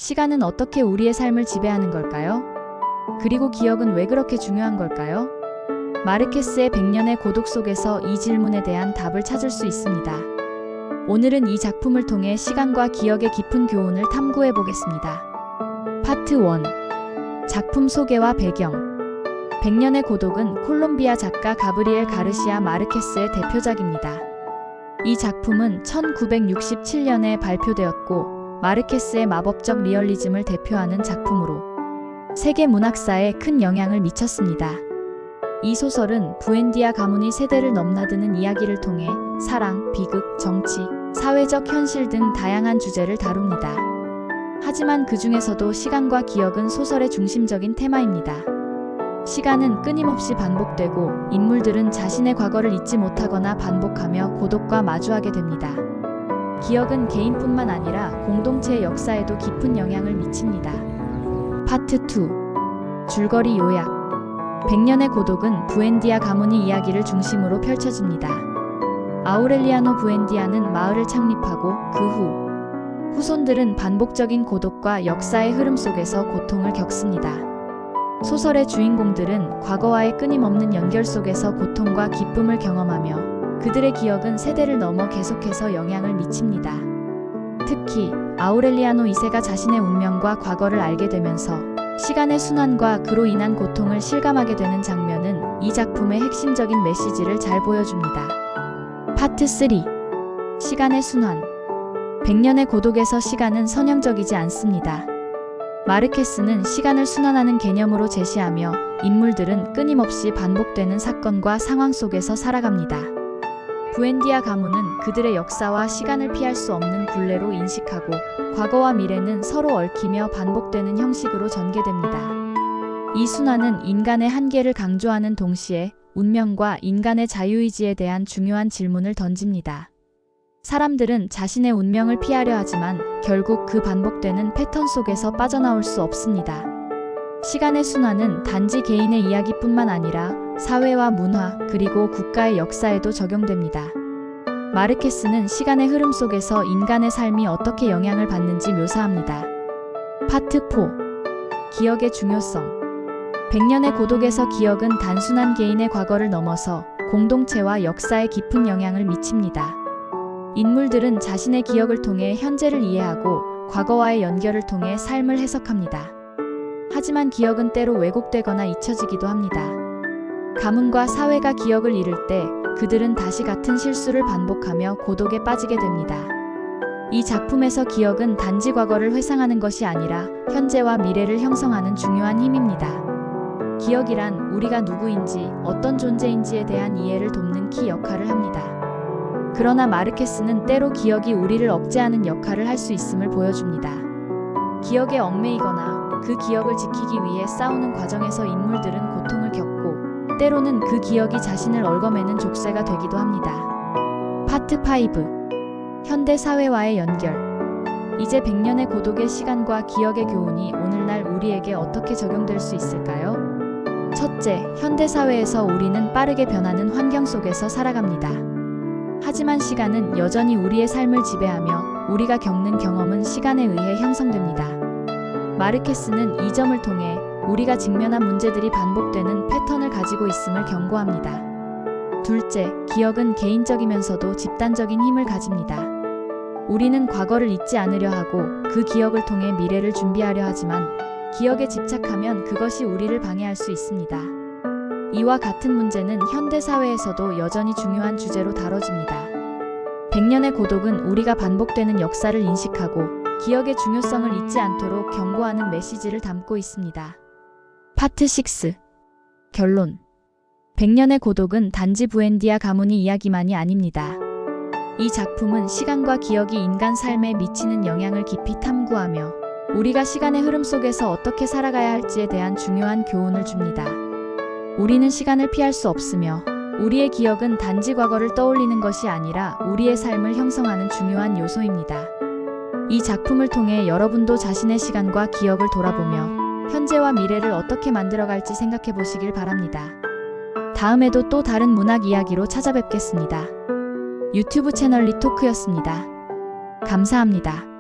시간은 어떻게 우리의 삶을 지배하는 걸까요? 그리고 기억은 왜 그렇게 중요한 걸까요? 마르케스의 100년의 고독 속에서 이 질문에 대한 답을 찾을 수 있습니다. 오늘은 이 작품을 통해 시간과 기억의 깊은 교훈을 탐구해 보겠습니다. 파트 1. 작품 소개와 배경. 100년의 고독은 콜롬비아 작가 가브리엘 가르시아 마르케스의 대표작입니다. 이 작품은 1967년에 발표되었고 마르케스의 마법적 리얼리즘을 대표하는 작품으로 세계 문학사에 큰 영향을 미쳤습니다. 이 소설은 부엔디아 가문이 세대를 넘나드는 이야기를 통해 사랑, 비극, 정치, 사회적 현실 등 다양한 주제를 다룹니다. 하지만 그 중에서도 시간과 기억은 소설의 중심적인 테마입니다. 시간은 끊임없이 반복되고 인물들은 자신의 과거를 잊지 못하거나 반복하며 고독과 마주하게 됩니다. 기억은 개인뿐만 아니라 공동체의 역사에도 깊은 영향을 미칩니다. 파트 2. 줄거리 요약. 100년의 고독은 부엔디아 가문이 이야기를 중심으로 펼쳐집니다. 아우렐리아노 부엔디아는 마을을 창립하고 그 후 후손들은 반복적인 고독과 역사의 흐름 속에서 고통을 겪습니다. 소설의 주인공들은 과거와의 끊임없는 연결 속에서 고통과 기쁨을 경험하며 그들의 기억은 세대를 넘어 계속해서 영향을 미칩니다. 특히 아우렐리아노 2세가 자신의 운명과 과거를 알게 되면서 시간의 순환과 그로 인한 고통을 실감하게 되는 장면은 이 작품의 핵심적인 메시지를 잘 보여줍니다. 파트 3. 시간의 순환. 100년의 고독에서 시간은 선형적이지 않습니다. 마르케스는 시간을 순환하는 개념으로 제시하며 인물들은 끊임없이 반복되는 사건과 상황 속에서 살아갑니다. 부엔디아 가문은 그들의 역사와 시간을 피할 수 없는 굴레로 인식하고 과거와 미래는 서로 얽히며 반복되는 형식으로 전개됩니다. 이 순환은 인간의 한계를 강조하는 동시에 운명과 인간의 자유의지에 대한 중요한 질문을 던집니다. 사람들은 자신의 운명을 피하려 하지만 결국 그 반복되는 패턴 속에서 빠져나올 수 없습니다. 시간의 순환은 단지 개인의 이야기뿐만 아니라 사회와 문화 그리고 국가의 역사에도 적용됩니다. 마르케스는 시간의 흐름 속에서 인간의 삶이 어떻게 영향을 받는지 묘사합니다. 파트 4. 기억의 중요성. 100년의 고독에서 기억은 단순한 개인의 과거를 넘어서 공동체와 역사에 깊은 영향을 미칩니다. 인물들은 자신의 기억을 통해 현재를 이해하고 과거와의 연결을 통해 삶을 해석합니다. 하지만 기억은 때로 왜곡되거나 잊혀지기도 합니다. 가문과 사회가 기억을 잃을 때 그들은 다시 같은 실수를 반복하며 고독에 빠지게 됩니다. 이 작품에서 기억은 단지 과거를 회상하는 것이 아니라 현재와 미래를 형성하는 중요한 힘입니다. 기억이란 우리가 누구인지 어떤 존재인지에 대한 이해를 돕는 키 역할을 합니다. 그러나 마르케스는 때로 기억이 우리를 억제하는 역할을 할 수 있음을 보여줍니다. 기억에 얽매이거나 그 기억을 지키기 위해 싸우는 과정에서 인물들은 고통을 겪고 때로는 그 기억이 자신을 얽어매는 족쇄가 되기도 합니다. 파트 5. 현대 사회와의 연결. 이제 100년의 고독의 시간과 기억의 교훈이 오늘날 우리에게 어떻게 적용될 수 있을까요? 첫째, 현대 사회에서 우리는 빠르게 변하는 환경 속에서 살아갑니다. 하지만 시간은 여전히 우리의 삶을 지배하며 우리가 겪는 경험은 시간에 의해 형성됩니다. 마르케스는 이 점을 통해 우리가 직면한 문제들이 반복되는 패턴을 가지고 있음을 경고합니다. 둘째, 기억은 개인적이면서도 집단적인 힘을 가집니다. 우리는 과거를 잊지 않으려 하고 그 기억을 통해 미래를 준비하려 하지만 기억에 집착하면 그것이 우리를 방해할 수 있습니다. 이와 같은 문제는 현대 사회에서도 여전히 중요한 주제로 다뤄집니다. 100년의 고독은 우리가 반복되는 역사를 인식하고 기억의 중요성을 잊지 않도록 경고하는 메시지를 담고 있습니다. 파트 6. 결론. 100년의 고독은 단지 부엔디아 가문의 이야기만이 아닙니다. 이 작품은 시간과 기억이 인간 삶에 미치는 영향을 깊이 탐구하며 우리가 시간의 흐름 속에서 어떻게 살아가야 할지에 대한 중요한 교훈을 줍니다. 우리는 시간을 피할 수 없으며 우리의 기억은 단지 과거를 떠올리는 것이 아니라 우리의 삶을 형성하는 중요한 요소입니다. 이 작품을 통해 여러분도 자신의 시간과 기억을 돌아보며 현재와 미래를 어떻게 만들어갈지 생각해 보시길 바랍니다. 다음에도 또 다른 문학 이야기로 찾아뵙겠습니다. 유튜브 채널 리토크였습니다. 감사합니다.